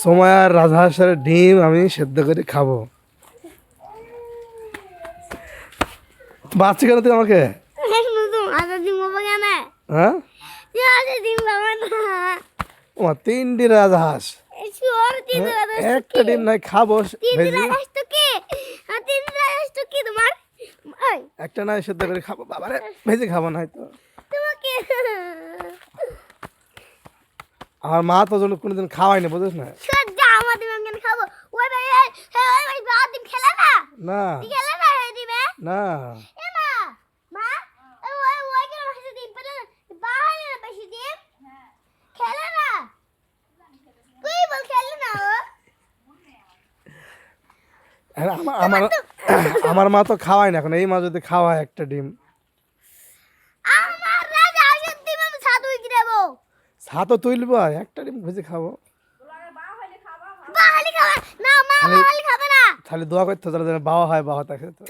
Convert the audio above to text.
সময়ার রাজহাঁসের ডিম আমি সেদ্ধ করে খাবো। বাচ্চা কেন তুই আমাকে? হ্যাঁ, ও 3টি রাজহাঁস, একটা ডিম নাই খাবো ভেজি, একটা নাই সেদ্ধ করে খাবো। বাবারে ভেজে খাবো না হয়তো। আমার মা তো জন্য কোনোদিন খাওয়াইনি, বুঝিস না। না না, আমার আমার আমার মা তো খাওয়াই না এখন। এই মা যদি খাওয়ায় একটা ডিম, ছাতো তুলবো আর একটা ডিম ভেজে খাবো। খালি দোয়া করতে হবে যেন বাবা হয়, বাবা তাকে তো